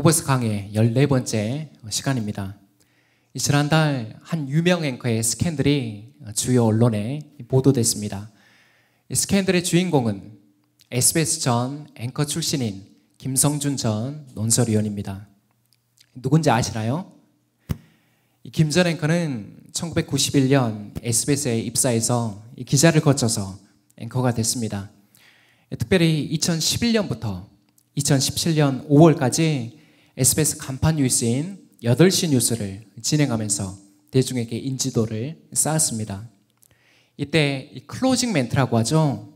로버스 강의 14번째 시간입니다. 지난달 한 유명 앵커의 스캔들이 주요 언론에 보도됐습니다. 이 스캔들의 주인공은 SBS 전 앵커 출신인 김성준 전 논설위원입니다. 누군지 아시나요? 김 전 앵커는 1991년 SBS에 입사해서 기자를 거쳐서 앵커가 됐습니다. 특별히 2011년부터 2017년 5월까지 SBS 간판 뉴스인 8시 뉴스를 진행하면서 대중에게 인지도를 쌓았습니다. 이때 이 클로징 멘트라고 하죠.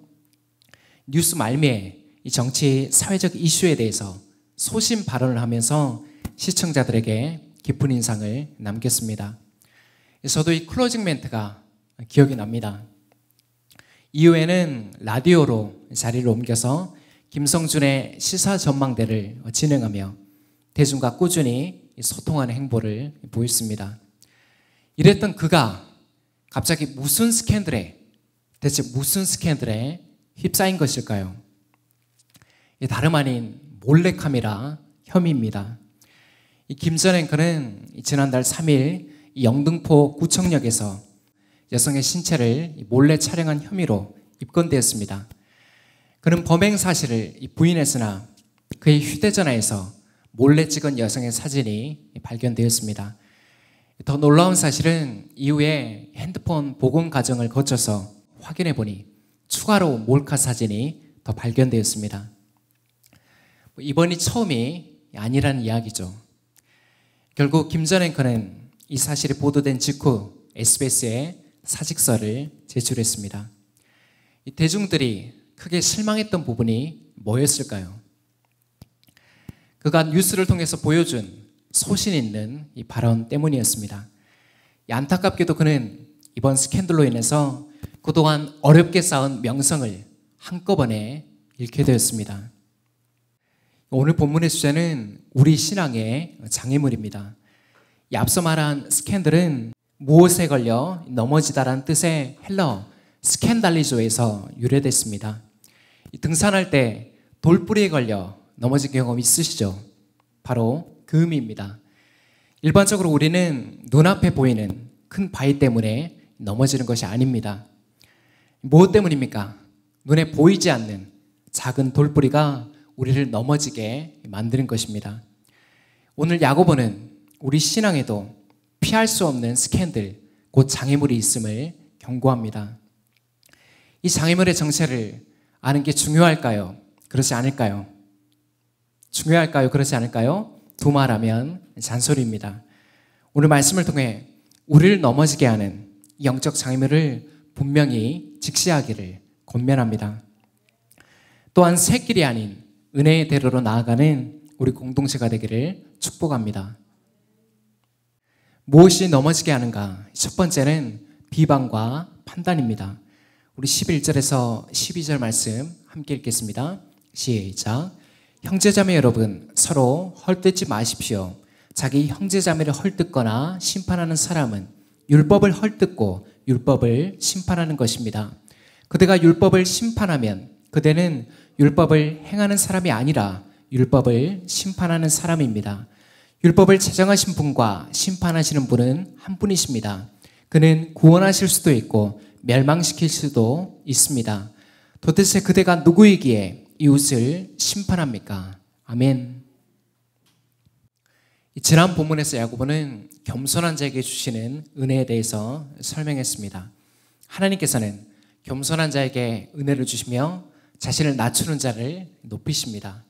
뉴스 말미에 이 정치 사회적 이슈에 대해서 소신 발언을 하면서 시청자들에게 깊은 인상을 남겼습니다. 저도 이 클로징 멘트가 기억이 납니다. 이후에는 라디오로 자리를 옮겨서 김성준의 시사 전망대를 진행하며 대중과 꾸준히 소통하는 행보를 보였습니다. 이랬던 그가 갑자기 대체 무슨 스캔들에 휩싸인 것일까요? 다름 아닌 몰래카메라 혐의입니다. 김 전 앵커는 지난달 3일 영등포 구청역에서 여성의 신체를 몰래 촬영한 혐의로 입건되었습니다. 그는 범행 사실을 부인했으나 그의 휴대전화에서 몰래 찍은 여성의 사진이 발견되었습니다. 더 놀라운 사실은 이후에 핸드폰 복원 과정을 거쳐서 확인해 보니 추가로 몰카 사진이 더 발견되었습니다. 이번이 처음이 아니라는 이야기죠. 결국 김 전 앵커는 이 사실이 보도된 직후 SBS에 사직서를 제출했습니다. 대중들이 크게 실망했던 부분이 뭐였을까요? 그가 뉴스를 통해서 보여준 소신 있는 이 발언 때문이었습니다. 안타깝게도 그는 이번 스캔들로 인해서 그동안 어렵게 쌓은 명성을 한꺼번에 잃게 되었습니다. 오늘 본문의 주제는 우리 신앙의 장애물입니다. 이 앞서 말한 스캔들은 무엇에 걸려 넘어지다라는 뜻의 헬러 스캔달리조에서 유래됐습니다. 등산할 때 돌뿌리에 걸려 넘어진 경험 있으시죠? 바로 그 의미입니다. 일반적으로 우리는 눈앞에 보이는 큰 바위 때문에 넘어지는 것이 아닙니다. 무엇 때문입니까? 눈에 보이지 않는 작은 돌뿌리가 우리를 넘어지게 만드는 것입니다. 오늘 야고보는 우리 신앙에도 피할 수 없는 스캔들, 곧 장애물이 있음을 경고합니다. 이 장애물의 정체를 아는 게 중요할까요? 그렇지 않을까요? 중요할까요? 그렇지 않을까요? 두말하면 잔소리입니다. 오늘 말씀을 통해 우리를 넘어지게 하는 영적 장애물을 분명히 직시하기를 권면합니다. 또한 새 길이 아닌 은혜의 대로로 나아가는 우리 공동체가 되기를 축복합니다. 무엇이 넘어지게 하는가? 첫 번째는 비방과 판단입니다. 우리 11절에서 12절 말씀 함께 읽겠습니다. 시작. 형제자매 여러분, 서로 헐뜯지 마십시오. 자기 형제자매를 헐뜯거나 심판하는 사람은 율법을 헐뜯고 율법을 심판하는 것입니다. 그대가 율법을 심판하면 그대는 율법을 행하는 사람이 아니라 율법을 심판하는 사람입니다. 율법을 제정하신 분과 심판하시는 분은 한 분이십니다. 그는 구원하실 수도 있고 멸망시킬 수도 있습니다. 도대체 그대가 누구이기에 이웃을 심판합니까? 아멘. 지난 본문에서 야고보는 겸손한 자에게 주시는 은혜에 대해서 설명했습니다. 하나님께서는 겸손한 자에게 은혜를 주시며 자신을 낮추는 자를 높이십니다.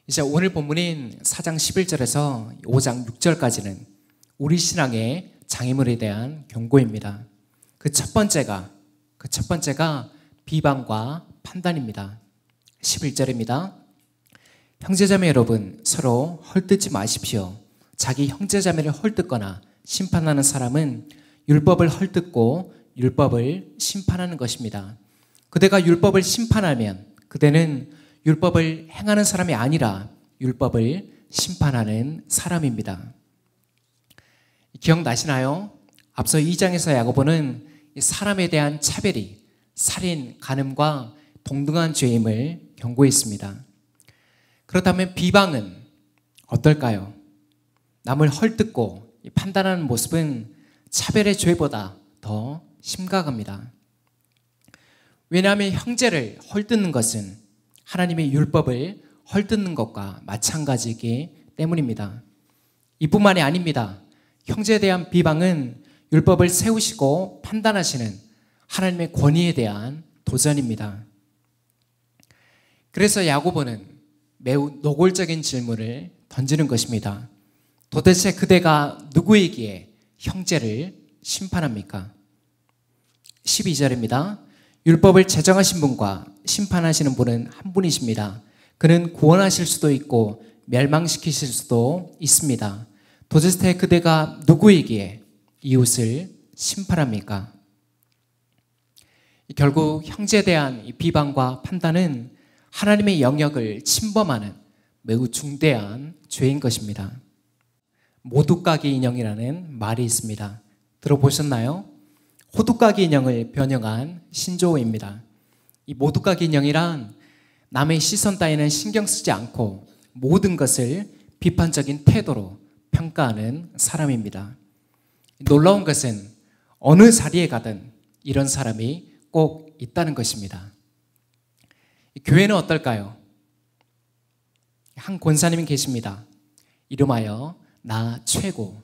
이제 오늘 본문인 4장 11절에서 5장 6절까지는 우리 신앙의 장애물에 대한 경고입니다. 그 첫 번째가 비방과 판단입니다. 11절입니다. 형제자매 여러분, 서로 헐뜯지 마십시오. 자기 형제자매를 헐뜯거나 심판하는 사람은 율법을 헐뜯고 율법을 심판하는 것입니다. 그대가 율법을 심판하면 그대는 율법을 행하는 사람이 아니라 율법을 심판하는 사람입니다. 기억나시나요? 앞서 2장에서 야고보는 사람에 대한 차별이 살인, 간음과 동등한 죄임을 경고했습니다. 그렇다면 비방은 어떨까요? 남을 헐뜯고 판단하는 모습은 차별의 죄보다 더 심각합니다. 왜냐하면 형제를 헐뜯는 것은 하나님의 율법을 헐뜯는 것과 마찬가지이기 때문입니다. 이뿐만이 아닙니다. 형제에 대한 비방은 율법을 세우시고 판단하시는 하나님의 권위에 대한 도전입니다. 그래서 야고보는 매우 노골적인 질문을 던지는 것입니다. 도대체 그대가 누구이기에 형제를 심판합니까? 12절입니다. 율법을 제정하신 분과 심판하시는 분은 한 분이십니다. 그는 구원하실 수도 있고 멸망시키실 수도 있습니다. 도대체 그대가 누구이기에 이웃을 심판합니까? 결국 형제에 대한 비방과 판단은 하나님의 영역을 침범하는 매우 중대한 죄인 것입니다. 모두까기 인형이라는 말이 있습니다. 들어보셨나요? 호두까기 인형을 변형한 신조어입니다. 이 모두까기 인형이란 남의 시선 따위는 신경 쓰지 않고 모든 것을 비판적인 태도로 평가하는 사람입니다. 놀라운 것은 어느 자리에 가든 이런 사람이 꼭 있다는 것입니다. 교회는 어떨까요? 한 권사님이 계십니다. 이름하여 나 최고.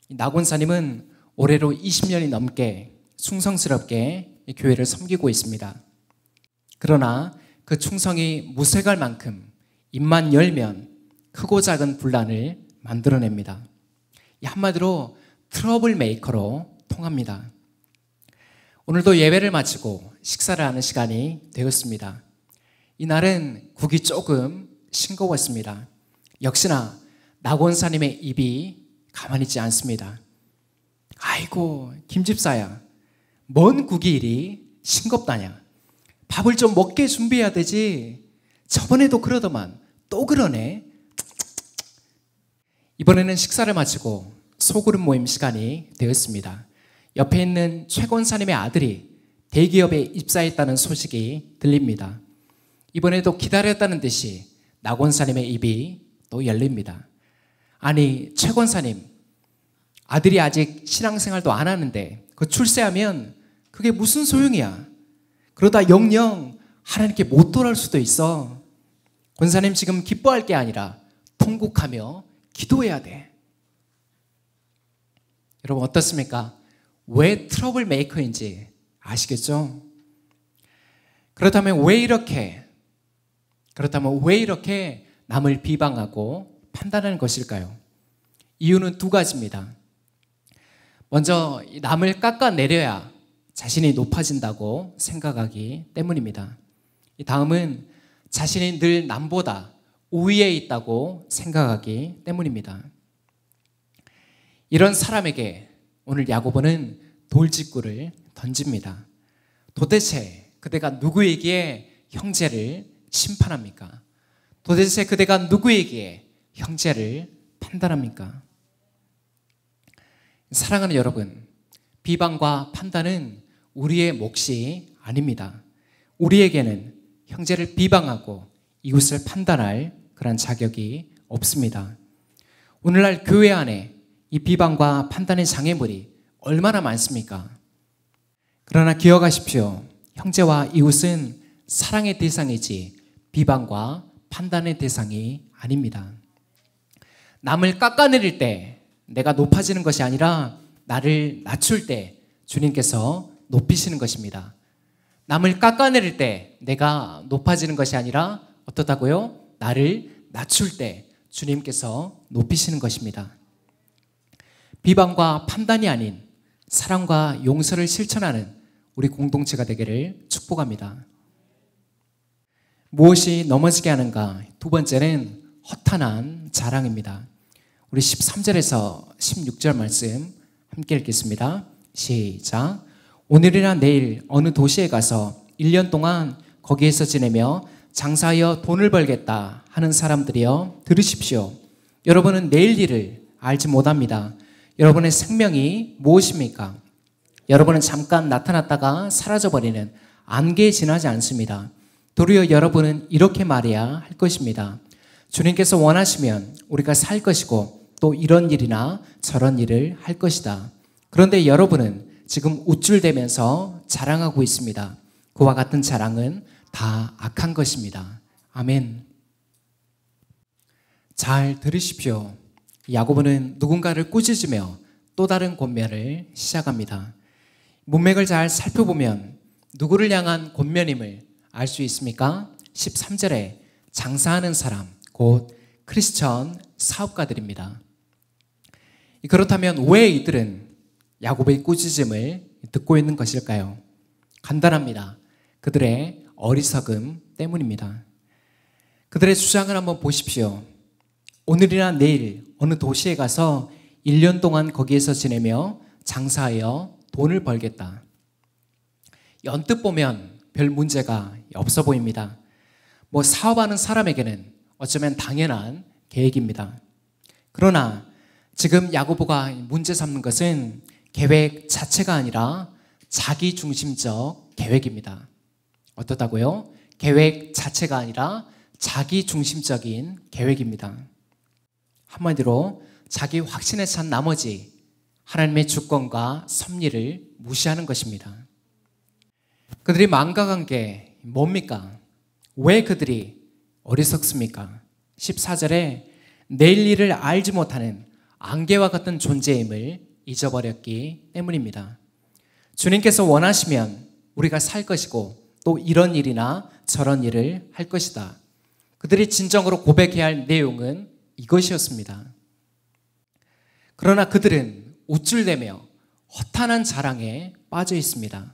나 권사님은 올해로 20년이 넘게 충성스럽게 교회를 섬기고 있습니다. 그러나 그 충성이 무색할 만큼 입만 열면 크고 작은 분란을 만들어냅니다. 한마디로 트러블 메이커로 통합니다. 오늘도 예배를 마치고 식사를 하는 시간이 되었습니다. 이날은 국이 조금 싱거웠습니다. 역시나 나 권사님의 입이 가만히 있지 않습니다. 아이고 김 집사야, 뭔 국이 이리 싱겁다냐. 밥을 좀 먹게 준비해야 되지. 저번에도 그러더만 또 그러네. 이번에는 식사를 마치고 소그룹 모임 시간이 되었습니다. 옆에 있는 최 권사님의 아들이 대기업에 입사했다는 소식이 들립니다. 이번에도 기다렸다는 듯이 나 권사님의 입이 또 열립니다. 아니 최 권사님, 아들이 아직 신앙생활도 안 하는데 그 출세하면 그게 무슨 소용이야. 그러다 영영 하나님께 못 돌아올 수도 있어. 권사님 지금 기뻐할 게 아니라 통곡하며 기도해야 돼. 여러분 어떻습니까? 왜 트러블 메이커인지 아시겠죠? 그렇다면 왜 이렇게 남을 비방하고 판단하는 것일까요? 이유는 두 가지입니다. 먼저 남을 깎아내려야 자신이 높아진다고 생각하기 때문입니다. 다음은 자신이 늘 남보다 우위에 있다고 생각하기 때문입니다. 이런 사람에게 오늘 야고보는 돌직구를 던집니다. 도대체 그대가 누구에게 형제를 심판합니까? 도대체 그대가 누구에게 형제를 판단합니까? 사랑하는 여러분, 비방과 판단은 우리의 몫이 아닙니다. 우리에게는 형제를 비방하고 이웃을 판단할 그런 자격이 없습니다. 오늘날 교회 안에 이 비방과 판단의 장애물이 얼마나 많습니까? 그러나 기억하십시오. 형제와 이웃은 사랑의 대상이지 비방과 판단의 대상이 아닙니다. 남을 깎아내릴 때 내가 높아지는 것이 아니라 나를 낮출 때 주님께서 높이시는 것입니다. 남을 깎아내릴 때 내가 높아지는 것이 아니라 어떻다고요? 나를 낮출 때 주님께서 높이시는 것입니다. 비방과 판단이 아닌 사랑과 용서를 실천하는 우리 공동체가 되기를 축복합니다. 무엇이 넘어지게 하는가? 두 번째는 허탄한 자랑입니다. 우리 13절에서 16절 말씀 함께 읽겠습니다. 시작. 오늘이나 내일 어느 도시에 가서 1년 동안 거기에서 지내며 장사하여 돈을 벌겠다 하는 사람들이여 들으십시오. 여러분은 내일 일을 알지 못합니다. 여러분의 생명이 무엇입니까? 여러분은 잠깐 나타났다가 사라져버리는 안개에 지나지 않습니다. 도리어 여러분은 이렇게 말해야 할 것입니다. 주님께서 원하시면 우리가 살 것이고 또 이런 일이나 저런 일을 할 것이다. 그런데 여러분은 지금 우쭐대면서 자랑하고 있습니다. 그와 같은 자랑은 다 악한 것입니다. 아멘. 잘 들으십시오. 야고보는 누군가를 꾸짖으며 또 다른 권면을 시작합니다. 문맥을 잘 살펴보면 누구를 향한 권면임을 알 수 있습니까? 13절에 장사하는 사람, 곧 크리스천 사업가들입니다. 그렇다면 왜 이들은 야고보의 꾸짖음을 듣고 있는 것일까요? 간단합니다. 그들의 어리석음 때문입니다. 그들의 주장을 한번 보십시오. 오늘이나 내일 어느 도시에 가서 1년 동안 거기에서 지내며 장사하여 돈을 벌겠다. 언뜻 보면 별 문제가 없어 보입니다. 사업하는 사람에게는 어쩌면 당연한 계획입니다. 그러나 지금 야고보가 문제 삼는 것은 계획 자체가 아니라 자기중심적 계획입니다. 어떻다고요? 계획 자체가 아니라 자기중심적인 계획입니다. 한마디로 자기 확신에 찬 나머지 하나님의 주권과 섭리를 무시하는 것입니다. 그들이 망각한 게 뭡니까? 왜 그들이 어리석습니까? 14절에 내일 일을 알지 못하는 안개와 같은 존재임을 잊어버렸기 때문입니다. 주님께서 원하시면 우리가 살 것이고 또 이런 일이나 저런 일을 할 것이다. 그들이 진정으로 고백해야 할 내용은 이것이었습니다. 그러나 그들은 우쭐대며 허탄한 자랑에 빠져 있습니다.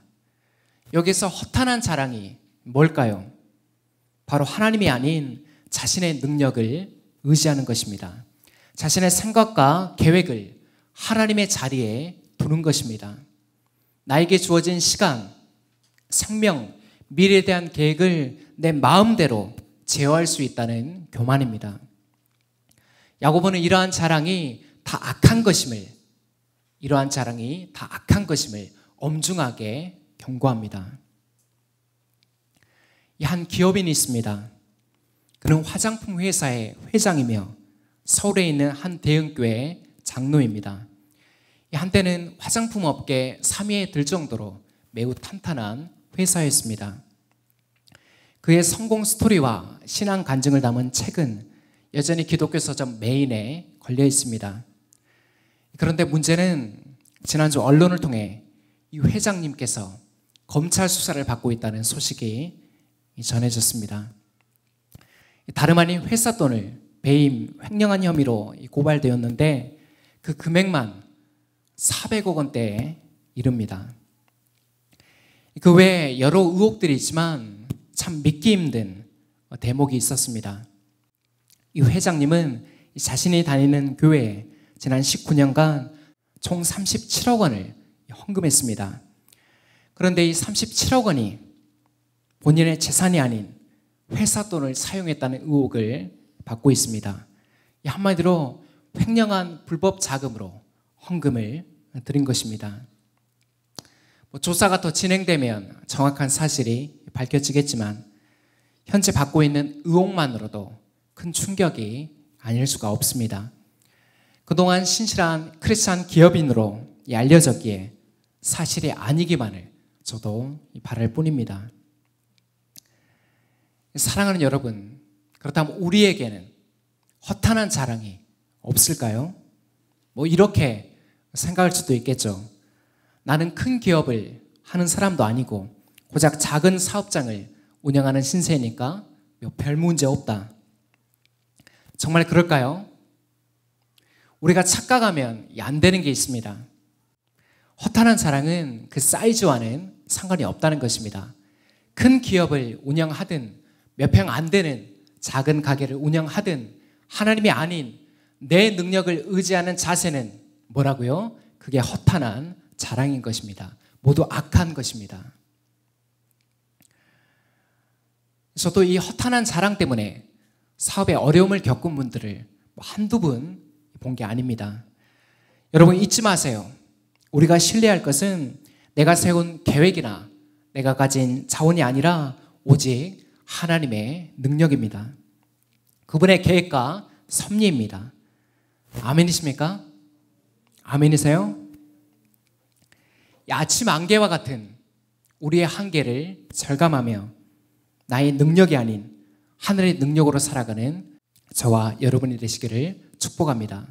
여기서 허탄한 자랑이 뭘까요? 바로 하나님이 아닌 자신의 능력을 의지하는 것입니다. 자신의 생각과 계획을 하나님의 자리에 두는 것입니다. 나에게 주어진 시간, 생명, 미래에 대한 계획을 내 마음대로 제어할 수 있다는 교만입니다. 야고보는 이러한 자랑이 다 악한 것임을 엄중하게 경고합니다. 한 기업인이 있습니다. 그는 화장품 회사의 회장이며 서울에 있는 한 대형교회 장로입니다. 한때는 화장품 업계 3위에 들 정도로 매우 탄탄한 회사였습니다. 그의 성공 스토리와 신앙 간증을 담은 책은 여전히 기독교 서점 메인에 걸려 있습니다. 그런데 문제는 지난주 언론을 통해 이 회장님께서 검찰 수사를 받고 있다는 소식이 전해졌습니다. 다름 아닌 회사 돈을 배임, 횡령한 혐의로 고발되었는데 그 금액만 400억 원대에 이릅니다. 그 외에 여러 의혹들이 있지만 참 믿기 힘든 대목이 있었습니다. 이 회장님은 자신이 다니는 교회에 지난 19년간 총 37억 원을 헌금했습니다. 그런데 이 37억 원이 본인의 재산이 아닌 회사 돈을 사용했다는 의혹을 받고 있습니다. 한마디로 횡령한 불법 자금으로 헌금을 드린 것입니다. 조사가 더 진행되면 정확한 사실이 밝혀지겠지만 현재 받고 있는 의혹만으로도 큰 충격이 아닐 수가 없습니다. 그동안 신실한 크리스찬 기업인으로 알려졌기에 사실이 아니기만을 저도 바랄 뿐입니다. 사랑하는 여러분, 그렇다면 우리에게는 허탄한 자랑이 없을까요? 이렇게 생각할 수도 있겠죠. 나는 큰 기업을 하는 사람도 아니고 고작 작은 사업장을 운영하는 신세니까 별 문제 없다. 정말 그럴까요? 우리가 착각하면 안 되는 게 있습니다. 허탄한 자랑은 그 사이즈와는 상관이 없다는 것입니다. 큰 기업을 운영하든 몇 평 안 되는 작은 가게를 운영하든 하나님이 아닌 내 능력을 의지하는 자세는 뭐라고요? 그게 허탄한 자랑인 것입니다. 모두 악한 것입니다. 저도 이 허탄한 자랑 때문에 사업에 어려움을 겪은 분들을 한두 분 본 게 아닙니다. 여러분 잊지 마세요. 우리가 신뢰할 것은 내가 세운 계획이나 내가 가진 자원이 아니라 오직 하나님의 능력입니다. 그분의 계획과 섭리입니다. 아멘이십니까? 아멘이세요? 이 아침 안개와 같은 우리의 한계를 절감하며 나의 능력이 아닌 하늘의 능력으로 살아가는 저와 여러분이 되시기를 축복합니다.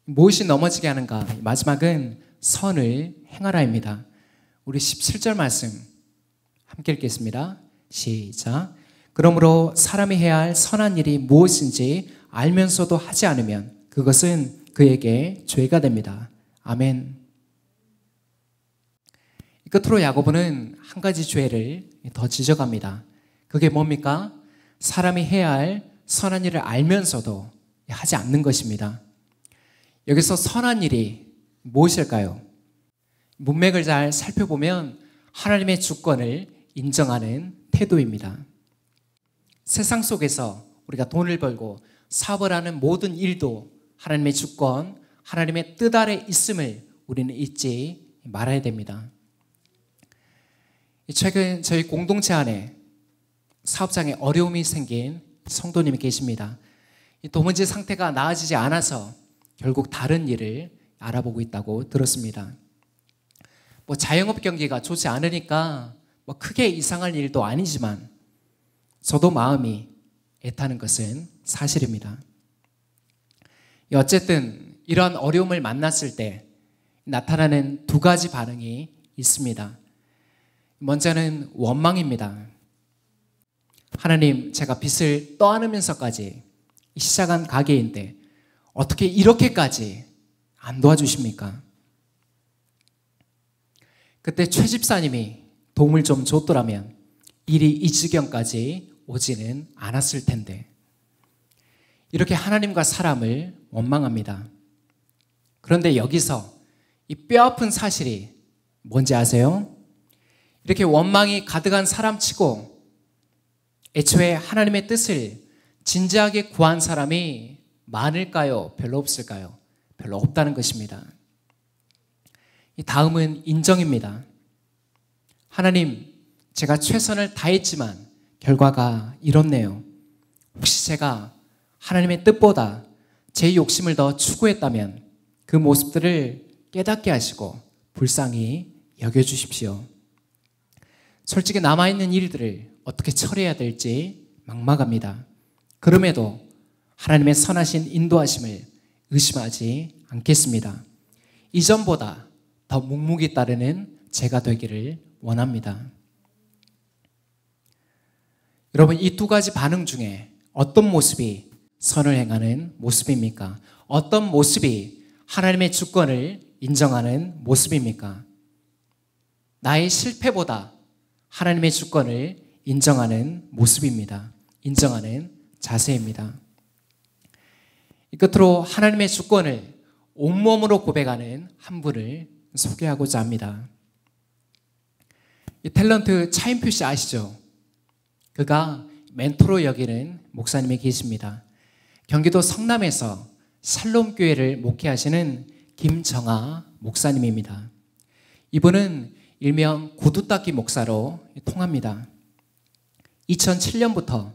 무엇이 넘어지게 하는가? 마지막은 선을 행하라입니다. 우리 17절 말씀 함께 읽겠습니다. 시작. 그러므로 사람이 해야 할 선한 일이 무엇인지 알면서도 하지 않으면 그것은 그에게 죄가 됩니다. 아멘. 끝으로 야고보는 한 가지 죄를 더 지적합니다. 그게 뭡니까? 사람이 해야 할 선한 일을 알면서도 하지 않는 것입니다. 여기서 선한 일이 무엇일까요? 문맥을 잘 살펴보면 하나님의 주권을 인정하는 태도입니다. 세상 속에서 우리가 돈을 벌고 사업을 하는 모든 일도 하나님의 주권, 하나님의 뜻 아래 있음을 우리는 잊지 말아야 됩니다. 최근 저희 공동체 안에 사업장에 어려움이 생긴 성도님이 계십니다. 도무지 상태가 나아지지 않아서 결국 다른 일을 알아보고 있다고 들었습니다. 자영업 경기가 좋지 않으니까 크게 이상할 일도 아니지만 저도 마음이 애타는 것은 사실입니다. 어쨌든 이러한 어려움을 만났을 때 나타나는 두 가지 반응이 있습니다. 먼저는 원망입니다. 하나님, 제가 빚을 떠안으면서까지 시작한 가게인데 어떻게 이렇게까지 안 도와주십니까? 그때 최 집사님이 도움을 좀 줬더라면 일이 이 지경까지 오지는 않았을 텐데, 이렇게 하나님과 사람을 원망합니다. 그런데 여기서 이 뼈아픈 사실이 뭔지 아세요? 이렇게 원망이 가득한 사람치고 애초에 하나님의 뜻을 진지하게 구한 사람이 많을까요? 별로 없을까요? 별로 없다는 것입니다. 다음은 인정입니다. 하나님, 제가 최선을 다했지만 결과가 이렇네요. 혹시 제가 하나님의 뜻보다 제 욕심을 더 추구했다면 그 모습들을 깨닫게 하시고 불쌍히 여겨주십시오. 솔직히 남아있는 일들을 어떻게 처리해야 될지 막막합니다. 그럼에도 하나님의 선하신 인도하심을 의심하지 않겠습니다. 이전보다 더 묵묵히 따르는 제가 되기를 원합니다. 여러분, 이 두 가지 반응 중에 어떤 모습이 선을 행하는 모습입니까? 어떤 모습이 하나님의 주권을 인정하는 모습입니까? 나의 실패보다 하나님의 주권을 인정하는 모습입니다. 인정하는 자세입니다. 끝으로 하나님의 주권을 온몸으로 고백하는 한 분을 소개하고자 합니다. 이 탤런트 차인표 씨 아시죠? 그가 멘토로 여기는 목사님이 계십니다. 경기도 성남에서 샬롬 교회를 목회하시는 김정아 목사님입니다. 이분은 일명 구두 닦기 목사로 통합니다. 2007년부터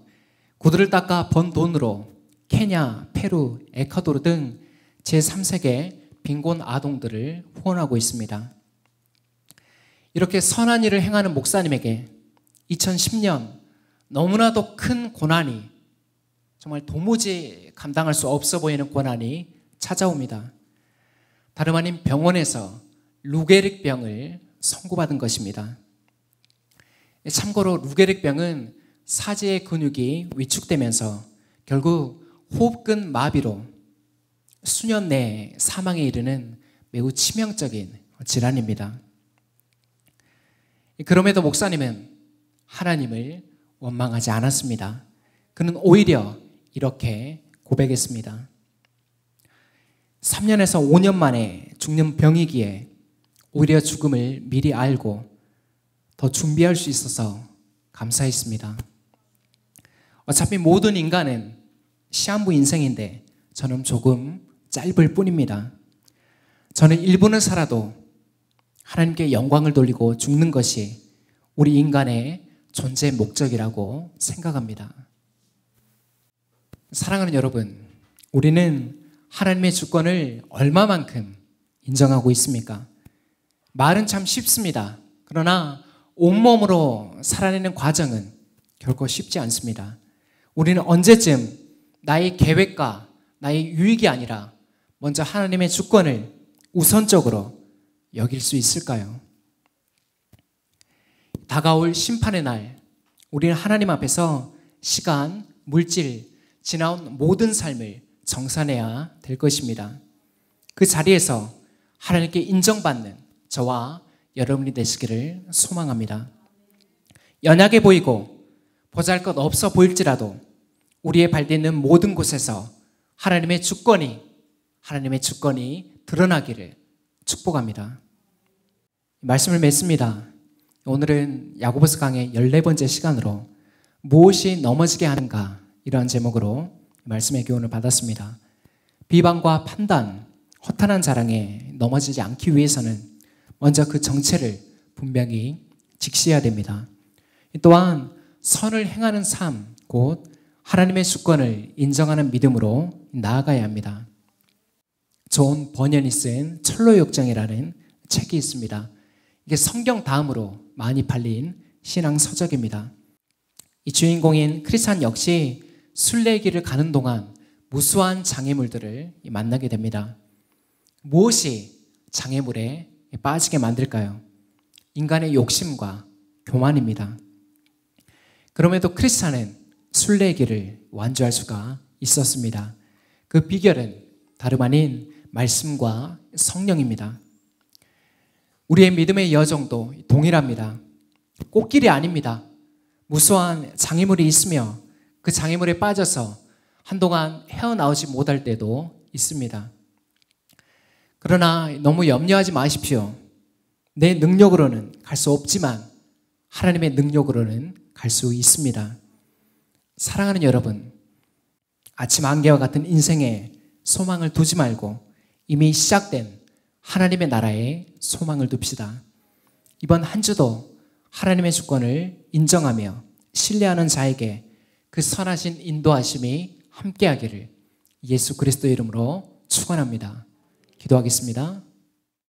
구두를 닦아 번 돈으로 케냐, 페루, 에콰도르 등 제3세계 빈곤 아동들을 후원하고 있습니다. 이렇게 선한 일을 행하는 목사님에게 2010년 너무나도 큰 고난이, 정말 도무지 감당할 수 없어 보이는 고난이 찾아옵니다. 다름 아닌 병원에서 루게릭병을 선고받은 것입니다. 참고로 루게릭병은 사지의 근육이 위축되면서 결국 호흡근 마비로 수년 내에 사망에 이르는 매우 치명적인 질환입니다. 그럼에도 목사님은 하나님을 원망하지 않았습니다. 그는 오히려 이렇게 고백했습니다. 3년에서 5년 만에 죽는 병이기에 오히려 죽음을 미리 알고 더 준비할 수 있어서 감사했습니다. 어차피 모든 인간은 시한부 인생인데 저는 조금 짧을 뿐입니다. 저는 1분을 살아도 하나님께 영광을 돌리고 죽는 것이 우리 인간의 존재의 목적이라고 생각합니다. 사랑하는 여러분, 우리는 하나님의 주권을 얼마만큼 인정하고 있습니까? 말은 참 쉽습니다. 그러나 온몸으로 살아내는 과정은 결코 쉽지 않습니다. 우리는 언제쯤 나의 계획과 나의 유익이 아니라 먼저 하나님의 주권을 우선적으로 여길 수 있을까요? 다가올 심판의 날, 우리는 하나님 앞에서 시간, 물질, 지나온 모든 삶을 정산해야 될 것입니다. 그 자리에서 하나님께 인정받는 저와 여러분이 되시기를 소망합니다. 연약해 보이고 보잘것 없어 보일지라도 우리의 발딛는 모든 곳에서 하나님의 주권이 드러나기를 축복합니다. 말씀을 맺습니다. 오늘은 야고보서 강의 14번째 시간으로 무엇이 넘어지게 하는가, 이러한 제목으로 말씀의 교훈을 받았습니다. 비방과 판단, 허탄한 자랑에 넘어지지 않기 위해서는 먼저 그 정체를 분명히 직시해야 됩니다. 또한 선을 행하는 삶, 곧 하나님의 주권을 인정하는 믿음으로 나아가야 합니다. 존 버년이 쓴 철로역정이라는 책이 있습니다. 이게 성경 다음으로 많이 팔린 신앙 서적입니다. 이 주인공인 크리스찬 역시 순례길을 가는 동안 무수한 장애물들을 만나게 됩니다. 무엇이 장애물에 빠지게 만들까요? 인간의 욕심과 교만입니다. 그럼에도 크리스찬은 순례길을 완주할 수가 있었습니다. 그 비결은 다름 아닌 말씀과 성령입니다. 우리의 믿음의 여정도 동일합니다. 꽃길이 아닙니다. 무수한 장애물이 있으며 그 장애물에 빠져서 한동안 헤어나오지 못할 때도 있습니다. 그러나 너무 염려하지 마십시오. 내 능력으로는 갈 수 없지만 하나님의 능력으로는 갈 수 있습니다. 사랑하는 여러분, 아침 안개와 같은 인생에 소망을 두지 말고 이미 시작된 하나님의 나라에 소망을 둡시다. 이번 한 주도 하나님의 주권을 인정하며 신뢰하는 자에게 그 선하신 인도하심이 함께하기를 예수 그리스도의 이름으로 축원합니다. 기도하겠습니다.